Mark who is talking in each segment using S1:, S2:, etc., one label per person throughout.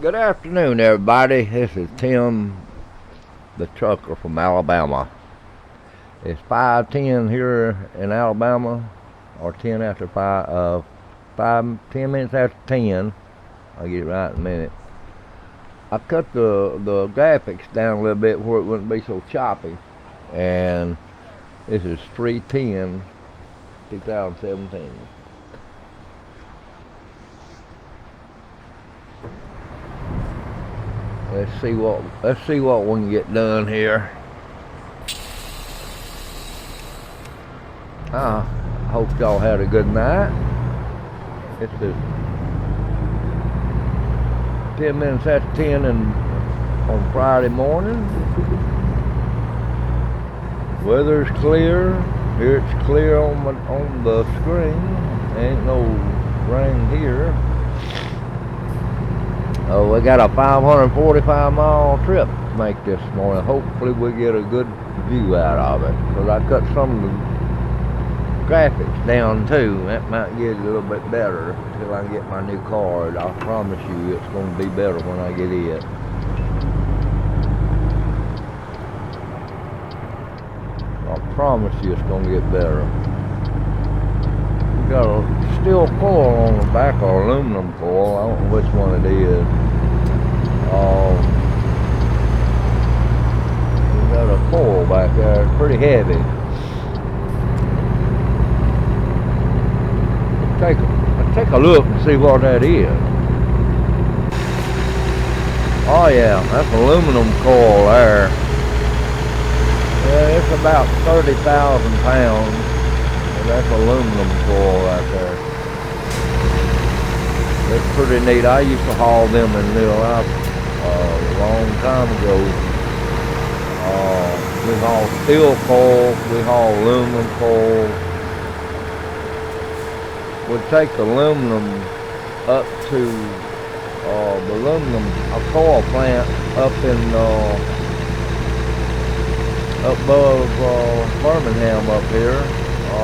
S1: Good afternoon, everybody. This is Tim, the trucker from Alabama. It's 5:10 here in Alabama, or 10 after 5, 10 minutes after 10. I'll get it right in a minute. I cut the graphics down a little bit where it wouldn't be so choppy. And this is 3/10/2017. Let's see what we can get done here. I hope y'all had a good night. It's 10 minutes after 10 on Friday morning. Weather's clear. Here it's clear on the screen. Ain't no rain here. Oh, we got a 545-mile trip to make this morning. Hopefully we get a good view out of it. Because I cut some of the graphics down too. That might get a little bit better until I get my new card. I promise you it's going to be better when I get it. I promise you it's going to get better. We got a steel coil on the back, or aluminum coil. I don't know which one it is. We got a coil back there. It's pretty heavy. Let's take a look and see what that is. Oh yeah, that's aluminum coil there. Yeah, it's about 30,000 pounds. That's aluminum coil right there. That's pretty neat. I used to haul them in Little Rock a long time ago. We haul steel coil, we haul aluminum coil. We take the aluminum up to the aluminum coil plant up in up above Birmingham up here. I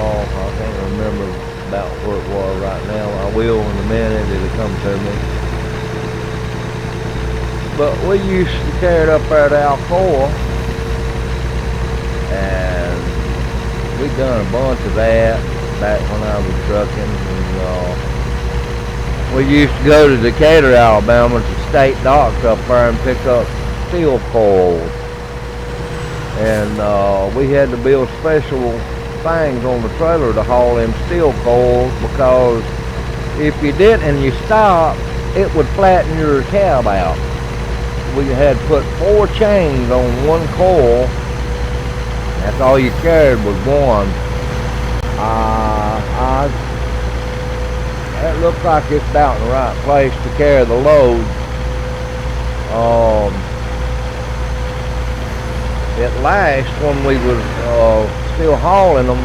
S1: can't remember about where it was right now. I will in a minute. It'll come to me. But we used to carry it up there to Alcoa, and we done a bunch of that back when I was trucking. And, we used to go to Decatur, Alabama, to state docks up there and pick up steel coils. And we had to build special things on the trailer to haul them steel coils, because if you didn't and you stopped, it would flatten your cab out. We had put 4 chains on one coil. That's all you carried was one. That looks like it's about in the right place to carry the load. At last, when we was still hauling them,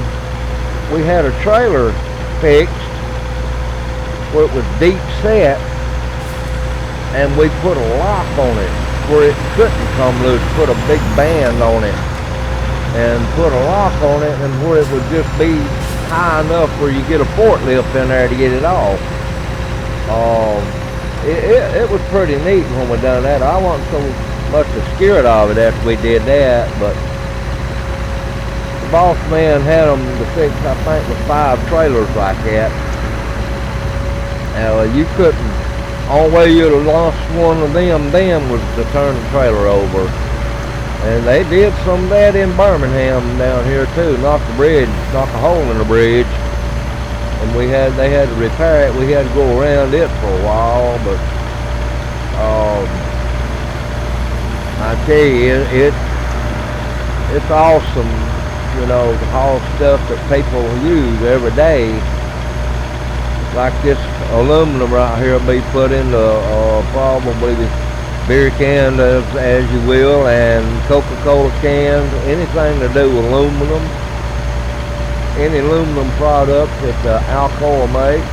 S1: we had a trailer fixed where it was deep set, and we put a lock on it where it couldn't come loose. Put a big band on it and put a lock on it, and where it would just be high enough where you get a forklift in there to get it off. It was pretty neat when we done that. I wasn't so much scared of it after we did that, but the boss man had them to fix, I think, with 5 trailers like that. You couldn't. Only way you'd have lost one of them was to turn the trailer over. And they did some of that in Birmingham down here too. Knock a hole in the bridge, and they had to repair it. We had to go around it for a while, but I tell you, it's awesome, to haul stuff that people use every day. Like this aluminum right here will be put into probably beer cans, as you will, and Coca-Cola cans, anything to do with aluminum, any aluminum products that Alcoa makes.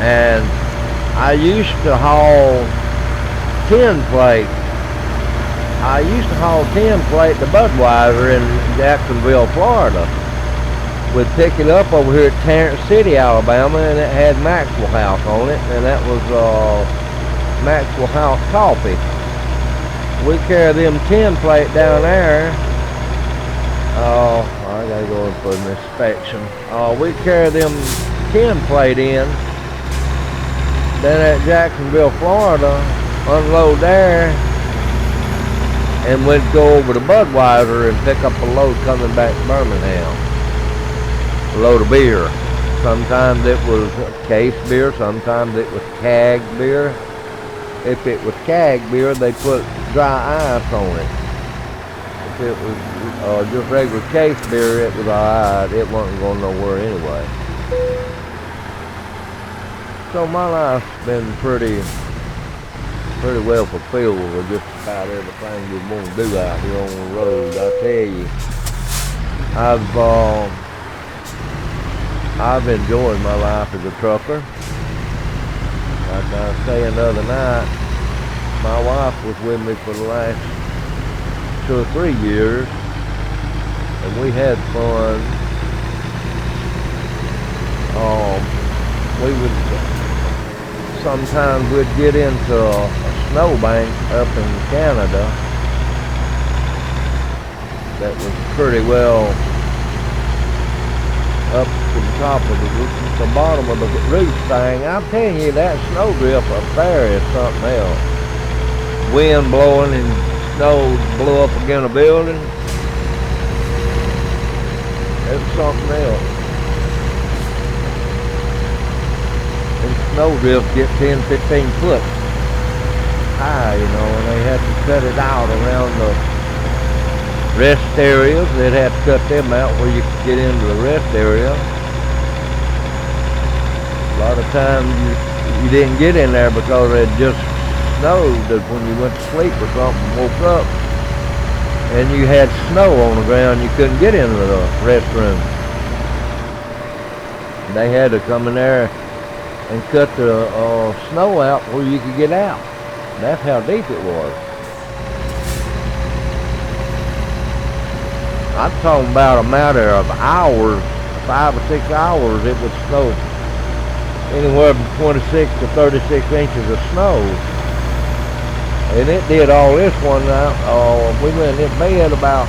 S1: And I used to haul tin plate. I used to haul tin plate to Budweiser in Jacksonville, Florida. We'd pick it up over here at Tarrant City, Alabama, and it had Maxwell House on it, and that was Maxwell House Coffee. We carry them 10 plate down there. Oh, I gotta go in for an inspection. We carry them 10 plate in. Then at Jacksonville, Florida, unload there, and we'd go over to Budweiser and pick up a load coming back to Birmingham. A load of beer. Sometimes it was case beer, sometimes it was keg beer. If it was keg beer, they put dry ice on it. If it was just regular case beer, it was alright. It wasn't going nowhere anyway. So my life's been pretty well fulfilled with just about everything we want to do out here on the road. I tell you, I've enjoyed my life as a trucker. Like I was saying the other night, my wife was with me for the last 2 or 3 years, and we had fun. Sometimes we'd get into a snowbank up in Canada that was pretty well up to the top of the bottom of the roof thing. I'm telling you, that snowdrift up there is something else. Wind blowing and snow blew up against a building. It's something else. And snowdrifts get 10, 15 foot high, you know, and they had to cut it out around the rest areas. They'd have to cut them out where you could get into the rest area. A lot of times you didn't get in there because it just snowed when you went to sleep or something, woke up, and you had snow on the ground. You couldn't get into the restroom. They had to come in there and cut the snow out where you could get out. That's how deep it was. I'm talking about a matter of hours, 5 or 6 hours, it would snow anywhere from 26 to 36 inches of snow. And it did all this one night. We went in bed about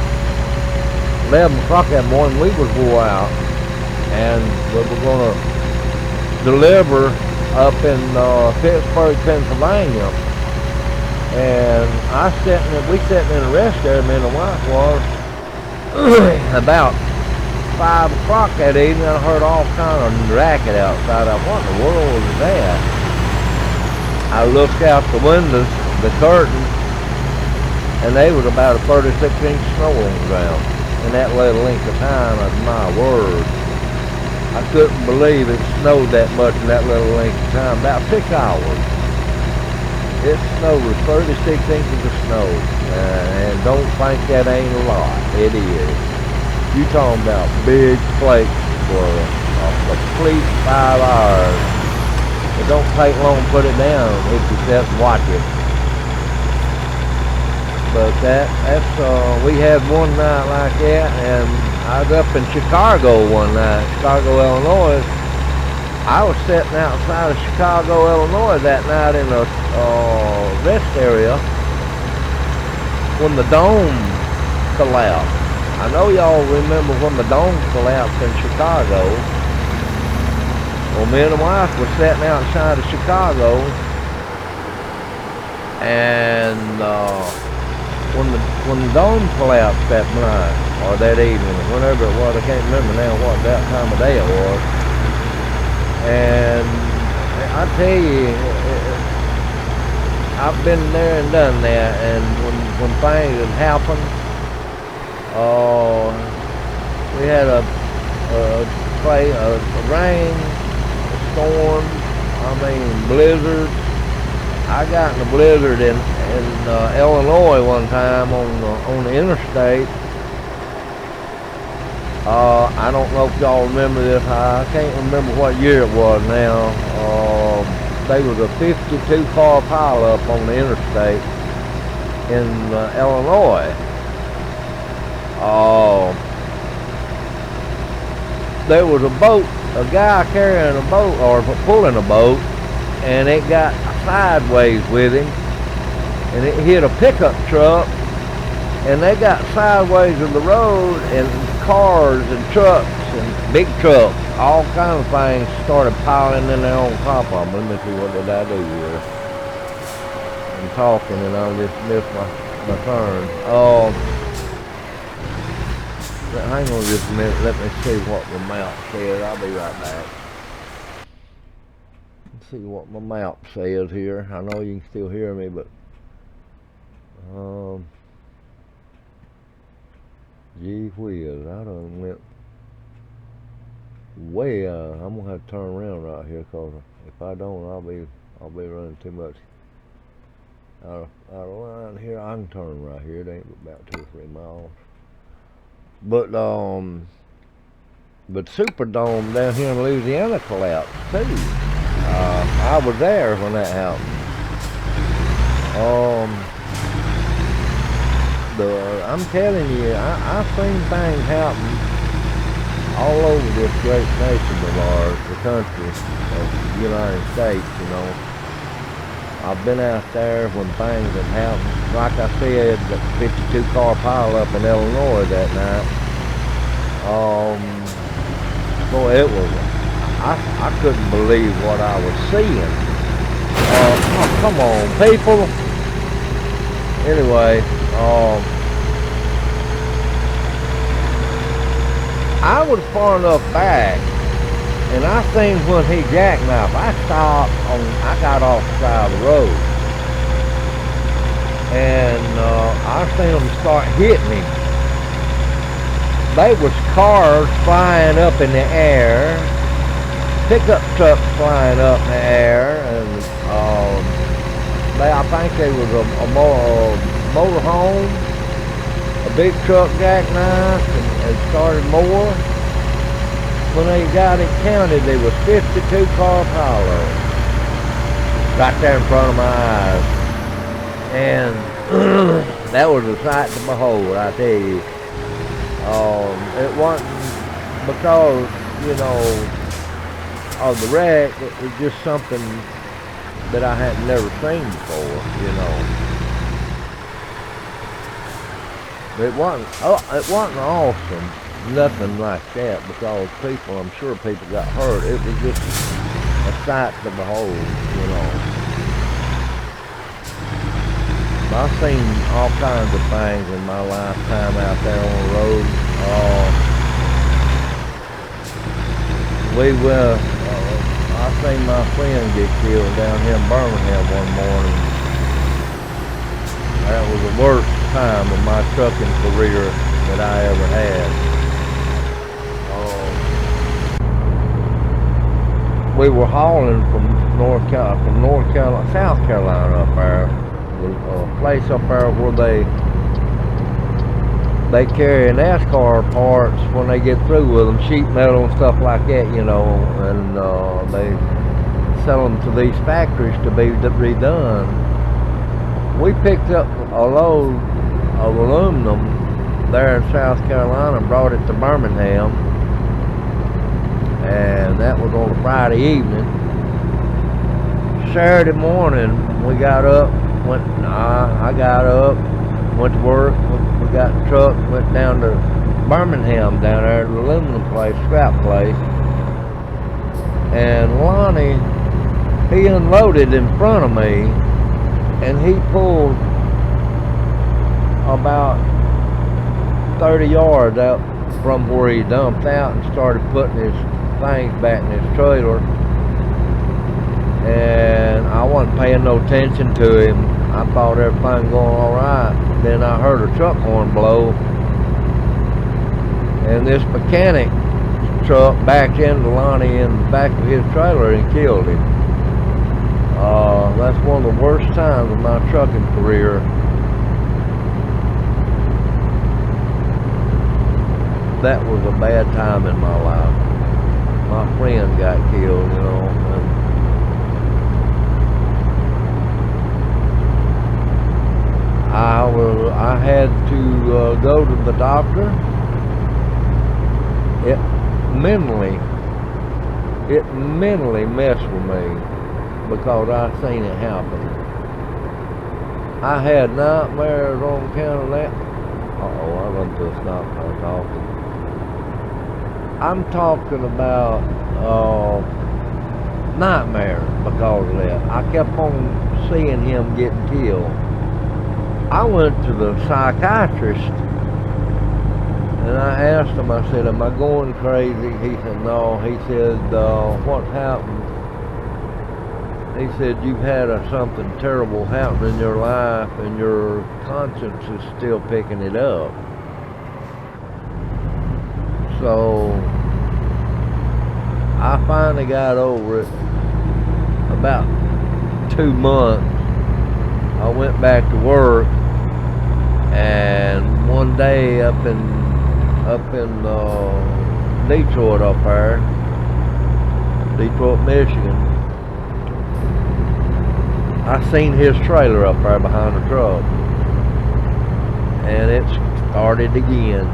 S1: 11 o'clock that morning. We was wore out, and we were going to deliver up in Pittsburgh, Pennsylvania. And we sitting in a rest area, me and the wife was. About 5 o'clock that evening, I heard all kind of racket outside. What in the world was that? I looked out the windows, the curtain, and they was about a 36-inch snow on the ground in that little length of time. My word, I couldn't believe it snowed that much in that little length of time. About 6 hours. It snowed with 36 inches of snow, and don't think that ain't a lot. It is. You talking about big flakes for a complete 5 hours. It don't take long to put it down if you sit and watch it. But we had one night like that, and I was up in Chicago one night, Chicago, Illinois. I was sitting outside of Chicago, Illinois that night in a rest area when the dome collapsed. I know y'all remember when the dome collapsed in Chicago. Well, me and the wife were sitting outside of Chicago, and when the dome collapsed that night, or that evening, whenever it was, I can't remember now what that time of day it was. And I tell you, I've been there and done that, and when things have happened, we had a rain, a storm, blizzard. I got in a blizzard in Illinois one time on the interstate. I don't know if y'all remember this. I can't remember what year it was now. There was a 52 car pileup on the interstate in Illinois. There was a boat, a guy carrying a boat or pulling a boat, and it got sideways with him, and it hit a pickup truck, and they got sideways of the road, and cars and trucks and big trucks, all kinds of things started piling in there on top of them. Let me see, what did I do here? I'm talking and I just missed my turn. Hang on just a minute, let me see what the map says. I'll be right back. Let's see what my map says here. I know you can still hear me, but gee whiz, I done went way I'm gonna have to turn around right here, cause if I don't, I'll be running too much out of line here. I can turn right here. It ain't about 2 or 3 miles. But Superdome down here in Louisiana collapsed too. I was there when that happened. I'm telling you, I've seen things happen all over this great nation of ours, the country of the United States, you know. I've been out there when things have happened. Like I said, the 52 car pileup in Illinois that night. Boy, it was, I couldn't believe what I was seeing. Oh, come on, people. Anyway, I was far enough back, and I seen when he jackknifed. I got off the side of the road, and I seen him start hitting him. There was cars flying up in the air, pickup trucks flying up in the air, and I think there was a motorhome, a big truck jackknifed and started more. When they got it counted, there was 52 car pileup right there in front of my eyes, and that was a sight to behold, I tell you. It wasn't because, you know, of the wreck. It was just something that I had never seen before, you know. It wasn't awesome, nothing like that, because I'm sure people got hurt. It was just a sight to behold, you know. I've seen all kinds of things in my lifetime out there on the road. I seen my friend get killed down here in Birmingham one morning. That was the worst time of my trucking career that I ever had. We were hauling from South Carolina up there. A place up there where they carry NASCAR parts when they get through with them, sheet metal and stuff like that, you know, and they sell them to these factories to be redone. We picked up a load of aluminum there in South Carolina and brought it to Birmingham, and that was on a Friday evening. Saturday morning we got up, I got up, went to work, we got the truck, went down to Birmingham down there at the aluminum place, scrap place, and Lonnie, he unloaded in front of me, and he pulled about 30 yards out from where he dumped out and started putting his things back in his trailer, and I wasn't paying no attention to him. I thought everything going all right. Then I heard a truck horn blow, and this mechanic truck backed into Lonnie in the back of his trailer and killed him. That's one of the worst times of my trucking career. That was a bad time in my life. My friend got killed, you know. I had to go to the doctor. It mentally messed with me. because I seen it happen. I had nightmares on account of that. Uh-oh, I run to a stop car talking. I'm talking about nightmares because of that. I kept on seeing him getting killed. I went to the psychiatrist and I asked him, I said, am I going crazy? He said, no. He said, what happened? He said, you've had something terrible happen in your life and your conscience is still picking it up. So I finally got over it. About 2 months, I went back to work, and one day up in Detroit up there, Detroit, Michigan, I seen his trailer up there behind the truck, and it started again.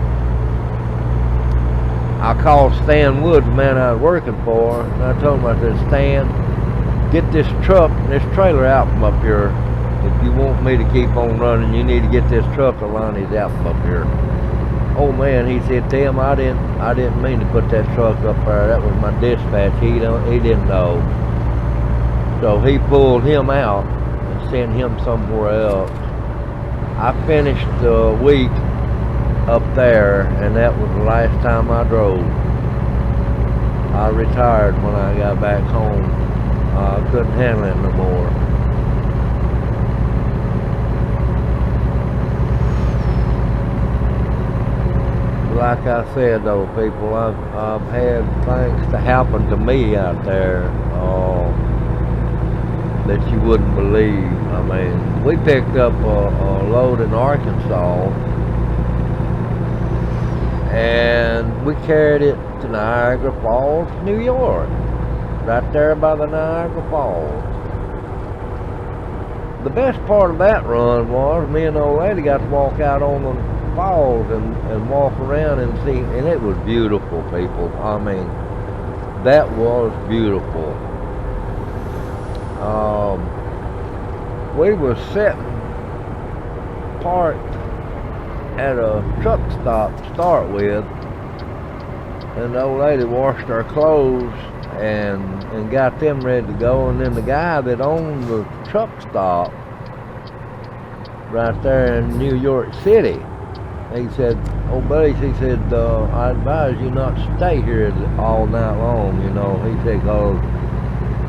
S1: I called Stan Woods, the man I was working for, and I told him, I said, Stan, get this truck and this trailer out from up here. If you want me to keep on running, you need to get this truck of Lonnie's out from up here. Oh man, he said, Tim, I didn't mean to put that truck up there. That was my dispatch. He didn't know. So he pulled him out and sent him somewhere else. I finished the week up there, and that was the last time I drove. I retired when I got back home. I couldn't handle it no more. Like I said though, people, I've had things to happen to me out there that you wouldn't believe. I mean, we picked up a load in Arkansas and we carried it to Niagara Falls, New York, right there by the Niagara Falls. The best part of that run was me and the old lady got to walk out on the falls and walk around and see, and it was beautiful, people. I mean, that was beautiful. We were sitting parked at a truck stop to start with, and the old lady washed our clothes and got them ready to go, and then the guy that owned the truck stop right there in New York City, he said, oh buddy, he said, I advise you not to stay here all night long, you know. He said, cause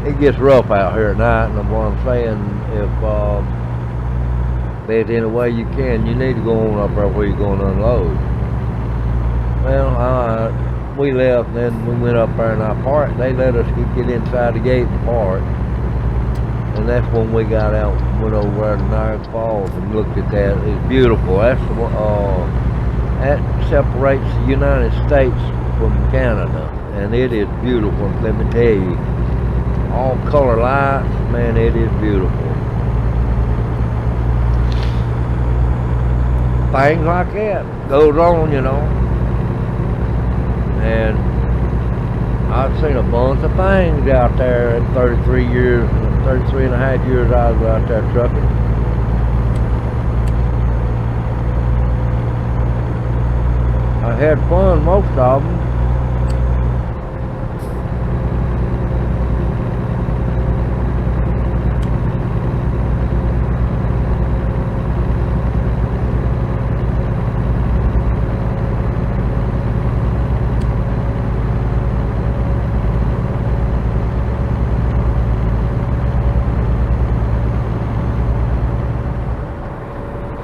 S1: it gets rough out here at night, and what I'm saying, if there's any way you can, you need to go on up there where you're going to unload. Well, we left, and then we went up there and I parked. They let us get inside the gate and park. And that's when we got out and went over there to Niagara Falls and looked at that. It's beautiful. That's that separates the United States from Canada, and it is beautiful. Let me tell you, all color lights, man, it is beautiful. Things like that goes on, you know. And I've seen a bunch of things out there in 33 and a half years I was out there trucking. I had fun most of them.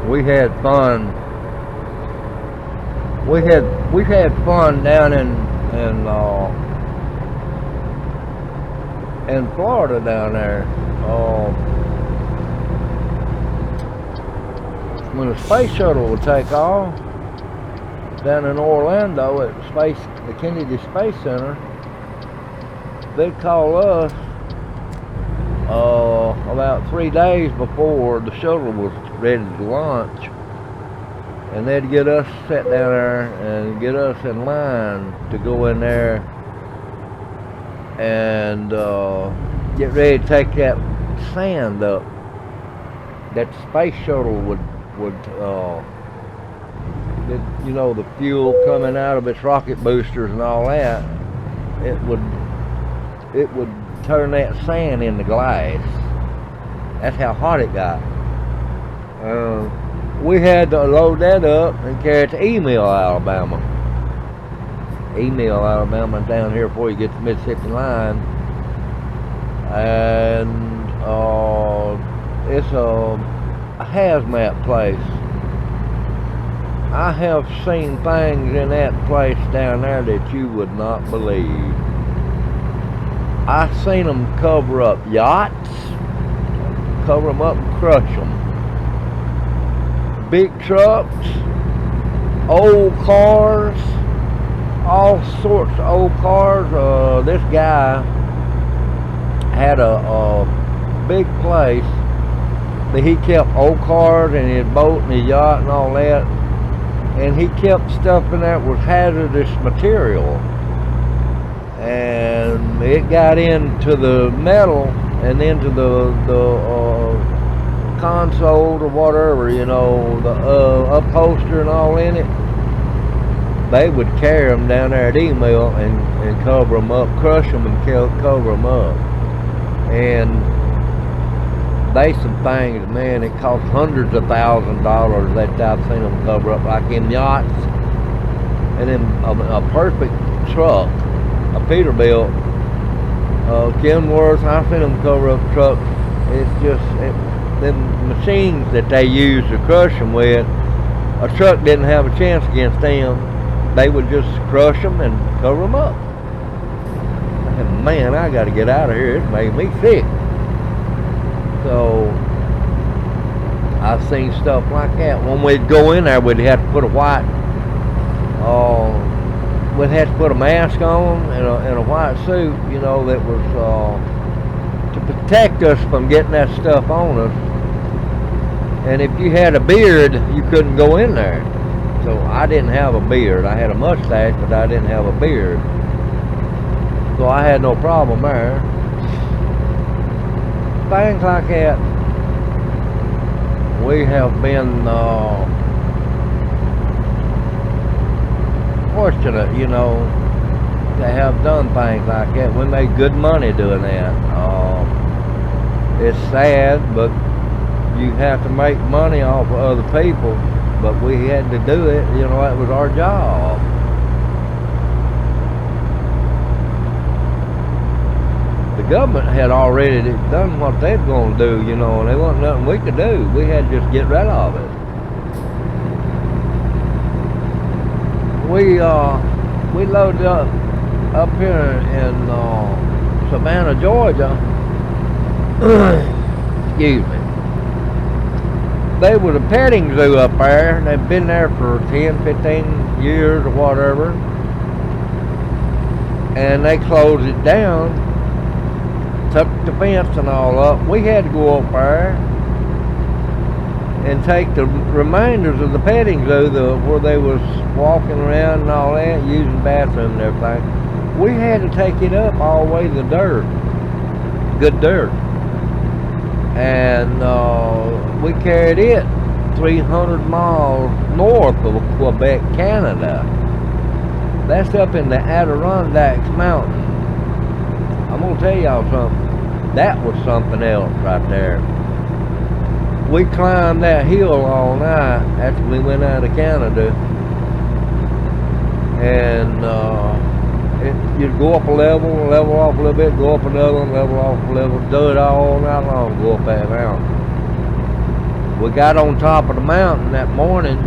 S1: We had fun. We've had fun down in Florida down there. When the space shuttle would take off down in Orlando at the Kennedy Space Center, they'd call us about 3 days before the shuttle was ready to launch, and they'd get us set down there and get us in line to go in there and get ready to take that sand up that the space shuttle would you know, the fuel coming out of its rocket boosters and all that, it would turn that sand into glass. That's how hot it got. We had to load that up and carry it to Emil, Alabama. Emil, Alabama, down here before you get to the Mississippi line. And it's a hazmat place. I have seen things in that place down there that you would not believe. I seen them cover up yachts, cover them up and crush them. Big trucks, old cars, all sorts of old cars. This guy had a big place that he kept old cars and his boat and his yacht and all that. And he kept stuff in there that was hazardous material. And it got into the metal and into the console or whatever, you know, the upholster and all in it. They would carry them down there at Emil and cover them up, crush them and cover them up. And they some things, man, it cost hundreds of thousands of dollars that I've seen them cover up, like in yachts. And then a perfect truck, a Peterbilt, Kenworth, I've seen them cover up trucks. It's just, them machines that they use to crush them with, a truck didn't have a chance against them. They would just crush them and cover them up. And man, I got to get out of here. It made me sick. So I've seen stuff like that. When we'd go in there, we'd have to put we'd have to put a mask on and a white suit, you know, that was to protect us from getting that stuff on us. And if you had a beard, you couldn't go in there. So I didn't have a beard. I had a mustache, but I didn't have a beard. So I had no problem there. Things like that. We have been fortunate, you know, to have done things like that. We made good money doing that. It's sad, but you have to make money off of other people. But we had to do it, you know, that was our job. The government had already done what they were going to do, you know, and there wasn't nothing we could do. We had to just get rid of it. We loaded up here in Savannah, Georgia. Excuse me. They was a petting zoo up there. They've been there for 10, 15 years or whatever. And they closed it down, took the fence and all up. We had to go up there and take the remainders of the petting zoo, where they was walking around and all that, using the bathroom and everything. We had to take it up all the way to the dirt, good dirt. And we carried it 300 miles north of Quebec, Canada. That's up in the Adirondacks Mountain. I'm gonna tell y'all something. That was something else right there. We climbed that hill all night after we went out of Canada. And you'd go up a level off a little bit, go up another one, level off a level, do it all night long, go up that mountain. We got on top of the mountain that morning,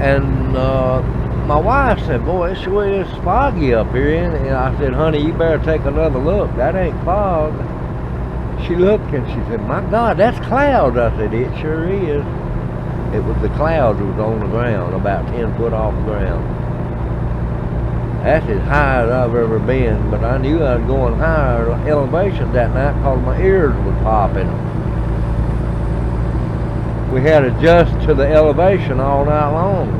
S1: and my wife said, boy, it's sure foggy up here. And I said, honey, you better take another look. That ain't fog. She looked and she said, my God, that's clouds. I said, it sure is. It was the clouds that was on the ground, about 10 foot off the ground. That's as high as I've ever been, but I knew I was going higher elevation that night because my ears were popping. We had to adjust to the elevation all night long.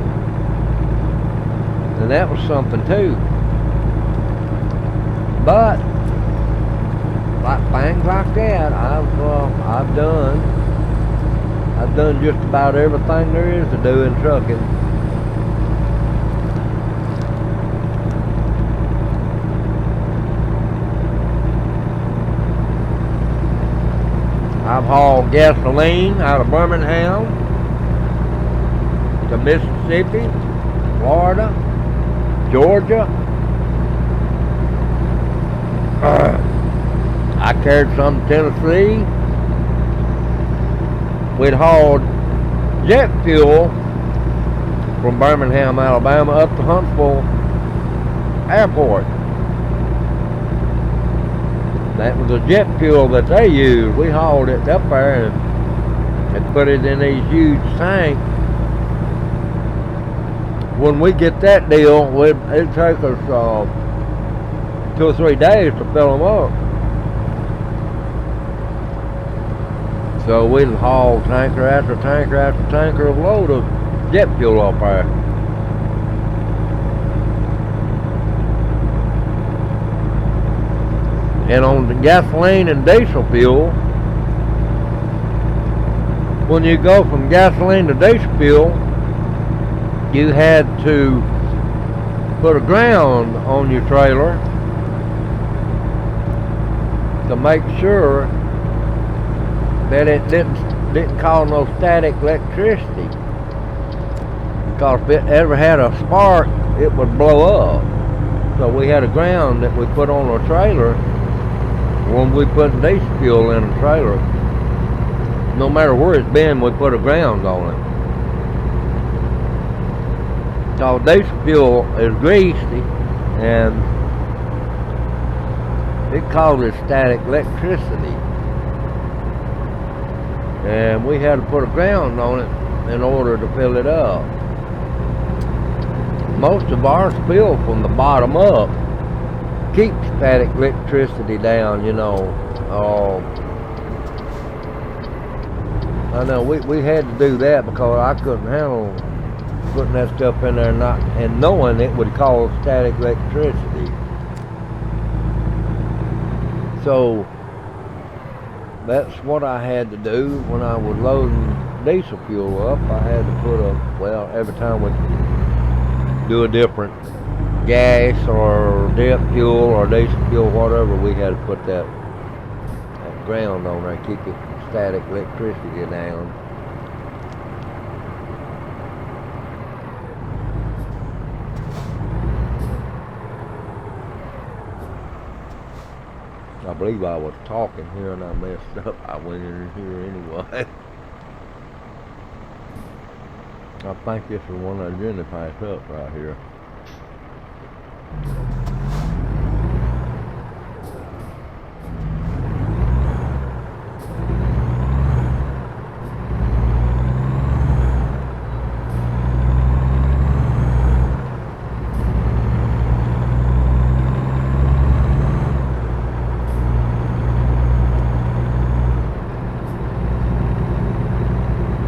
S1: And that was something too. But like things like that, I've done. I've done just about everything there is to do in trucking. I've hauled gasoline out of Birmingham to Mississippi, Florida, Georgia. I carried some to Tennessee. We'd hauled jet fuel from Birmingham, Alabama up to Huntsville Airport. That was the jet fuel that they used. We hauled it up there and put it in these huge tanks. When we get that deal, it'd take us 2 or 3 days to fill them up. So we'd haul tanker after tanker after tanker of load of jet fuel up there. And on the gasoline and diesel fuel, when you go from gasoline to diesel fuel, you had to put a ground on your trailer to make sure that it didn't cause no static electricity. Because if it ever had a spark, it would blow up. So we had a ground that we put on our trailer when we put diesel fuel in a trailer. No matter where it's been, we put a ground on it. So diesel fuel is greasy and it causes static electricity. And we had to put a ground on it in order to fill it up. Most of ours fill from the bottom up. Keep static electricity down, you know. I know we had to do that because I couldn't handle putting that stuff in there and knowing it would cause static electricity. So that's what I had to do when I was loading diesel fuel up. I had to put every time we do a different gas or dip fuel or diesel fuel, whatever, we had to put that ground on there, keep it static electricity down. I believe I was talking here and I messed up. I went in here anyway. I think this is one I didn't pass up right here.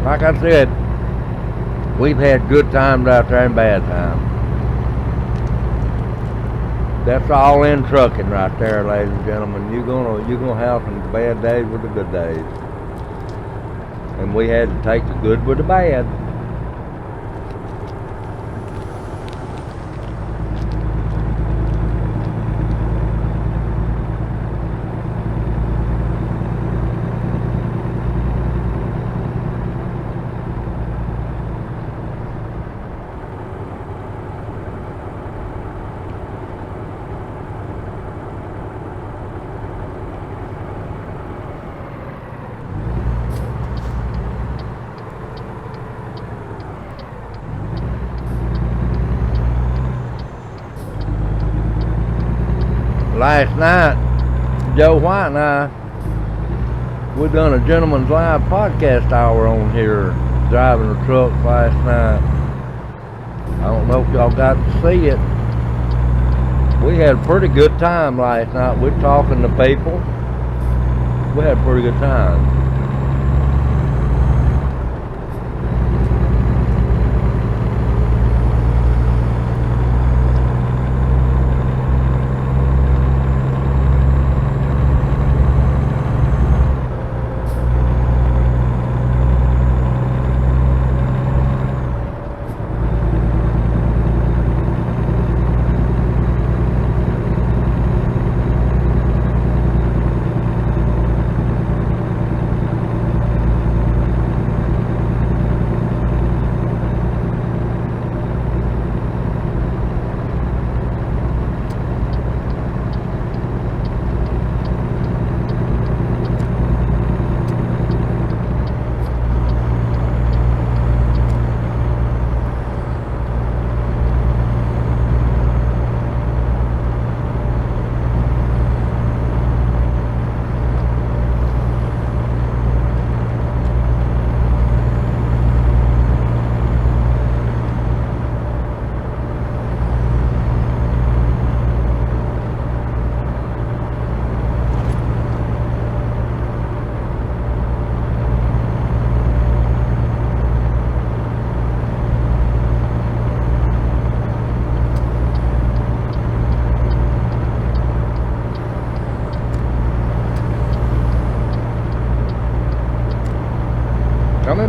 S1: Like I said, we've had good times out there and bad times. That's all in trucking right there, ladies and gentlemen. You're gonna have some bad days with the good days. And we had to take the good with the bad. Last night, Joe White and we done a Gentleman's Live podcast hour on here, driving the truck last night. I don't know if y'all got to see it. We had a pretty good time last night. We're talking to people. We had a pretty good time.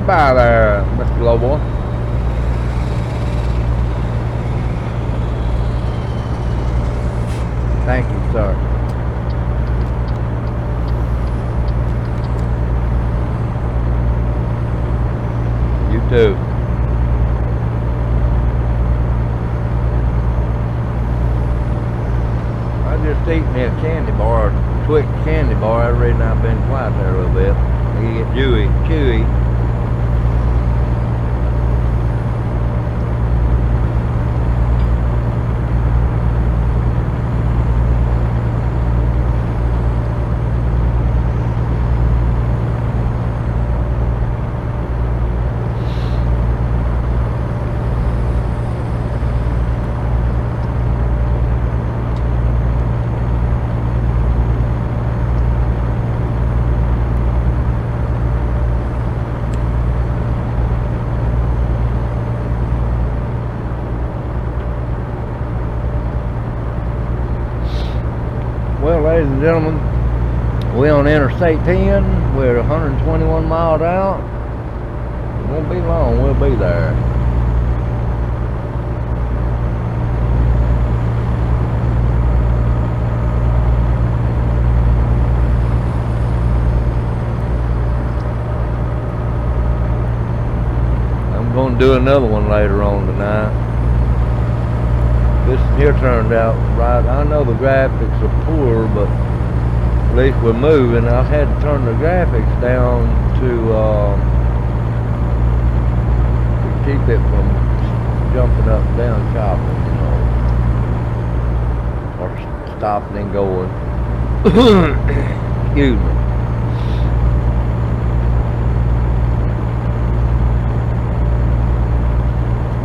S1: Goodbye there, Mr. Lowboy. Thank you, sir. You too. I just ate me a candy bar, Twix candy bar. That's the reason I've been quiet there a little bit. You get chewy. Well, ladies and gentlemen, we're on Interstate 10. We're 121 miles out. It won't be long, we'll be there. I'm going to do another one later on tonight. This here turned out right. I know the graphics are poor, but at least we're moving. I had to turn the graphics down to keep it from jumping up and down chopping, or stopping and going. Excuse me.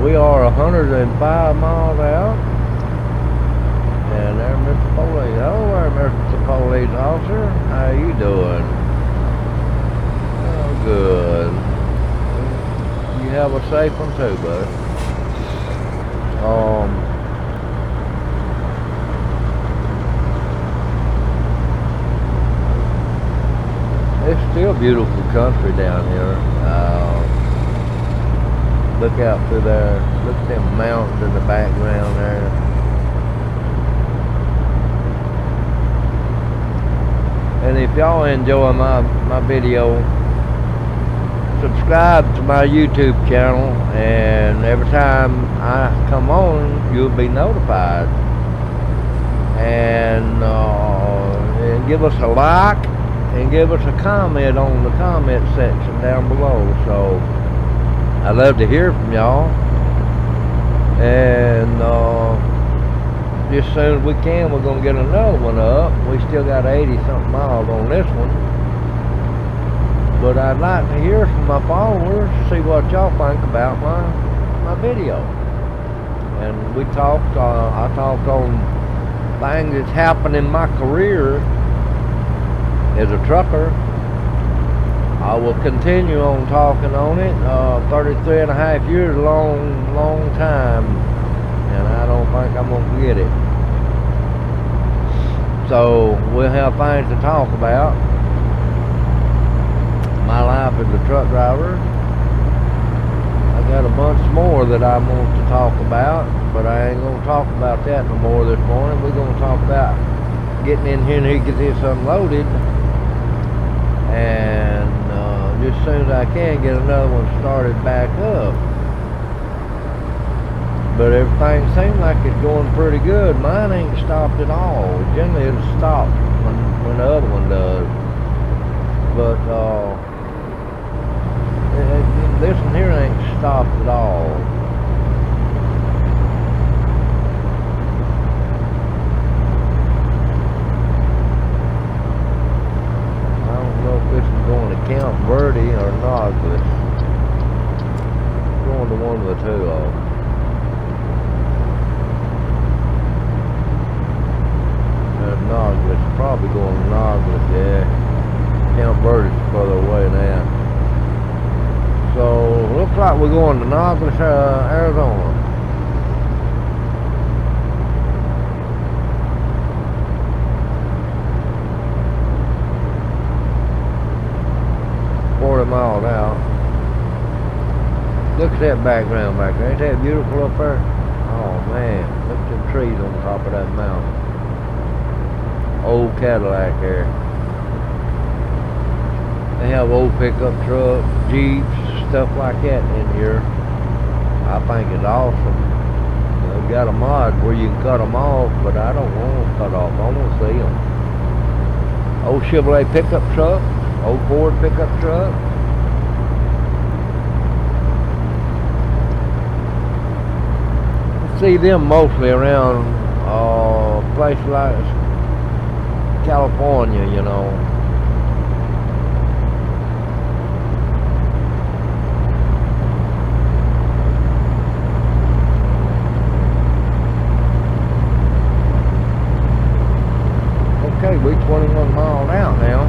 S1: We are 105 miles out. And there, Mr. Police. Hello there, Mr. Police Officer. How you doing? Oh, good. You have a safe one too, bud. It's still beautiful country down here. Look out through there. Look at them mountains in the background there. And if y'all enjoy my video, subscribe to my YouTube channel, and every time I come on, you'll be notified. And give us a like, and give us a comment on the comment section down below. So I love to hear from y'all. And just as soon as we can, we're going to get another one up. We still got 80 something miles on this one. But I'd like to hear from my followers, see what y'all think about my video. And we talked, I talked on things that's happened in my career as a trucker. I will continue on talking on it. 33 and a half years, long time. And I don't think I'm going to forget it. So we'll have things to talk about. My life as a truck driver. I got a bunch more that I want to talk about, but I ain't going to talk about that no more this morning. We're going to talk about getting in here and he gets this unloaded, and just as soon as I can get another one started back up. But everything seems like it's going pretty good. Mine ain't stopped at all. Generally it'll stop when the other one does. But this one here ain't stopped at all. I don't know if this is going to Camp Verde or Noglis. Going to one of the two of them. Noglis, probably going to Noglis, yeah. Camp Verde's further away now. So, looks like we're going to Noglis, Arizona. $40 miles out. Look at that background back there. Ain't that beautiful up there? Oh man, look at them trees on top of that mountain. Old Cadillac there. They have old pickup trucks, Jeeps, stuff like that in here. I think it's awesome. They've got a mod where you can cut them off, but I don't want them cut off. I want to see them. Old Chevrolet pickup truck, old Ford pickup truck. See them mostly around places like California, you know. Okay, we 21 miles out now.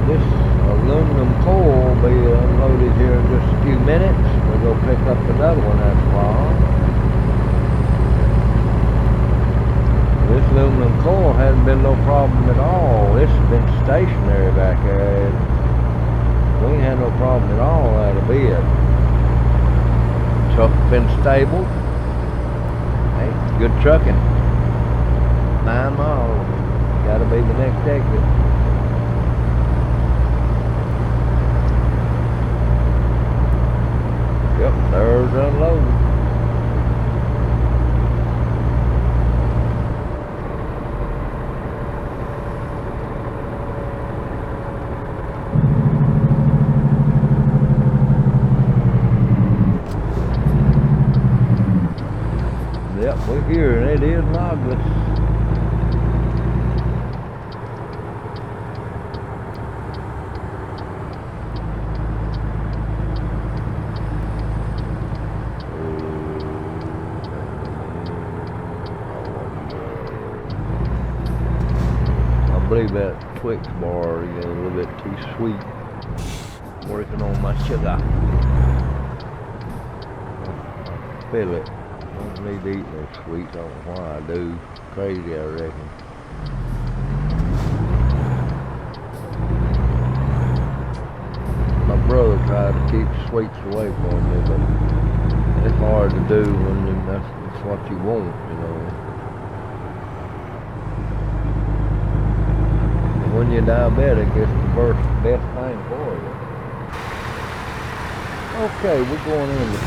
S1: This aluminum coil will be unloaded here in just a few minutes. We'll go pick up another one after a while. This aluminum coil hasn't been no problem at all. This has been stationary back there. We ain't had no problem at all out of bed. Truck's been stable. Hey, good trucking. 9 miles. Gotta be the next exit. Yep, there's unloaded. Yep, we're here and it is logless. I believe that Twix bar is a little bit too sweet. Working on my sugar. Feel it. Don't need to eat no sweets. I don't know why I do. Crazy, I reckon. My brother tried to keep sweets away from me, but it's hard to do when that's what you want, you know. When you're diabetic, it's the best thing for you. Okay, we're going into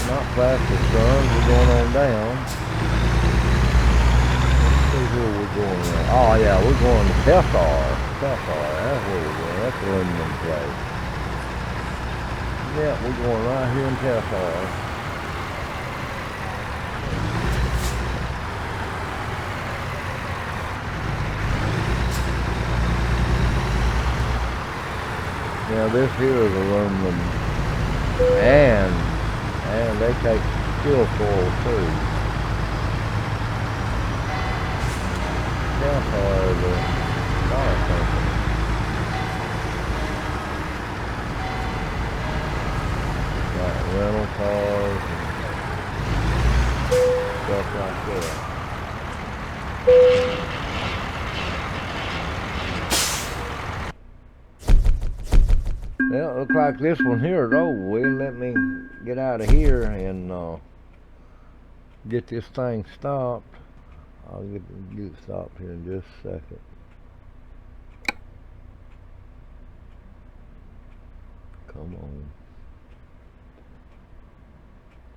S1: not plastic runs, we're going on down. Let's see where we're going at. Oh yeah, we're going to Tessar. Tessar, that's where we're going. That's the aluminum place. Yeah, we're going right here in Tessar. Now this here is aluminum, and they take steel coil too. Tessar is a car company. Like rental cars and stuff like that. Well, it looks like this one here is over with. Let me get out of here and get this thing stopped. I'll get it stopped here in just a second. Come on.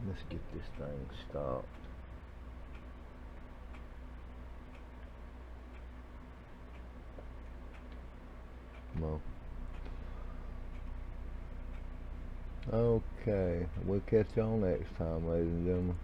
S1: Let's get this thing stopped. No. Okay, we'll catch y'all next time, ladies and gentlemen.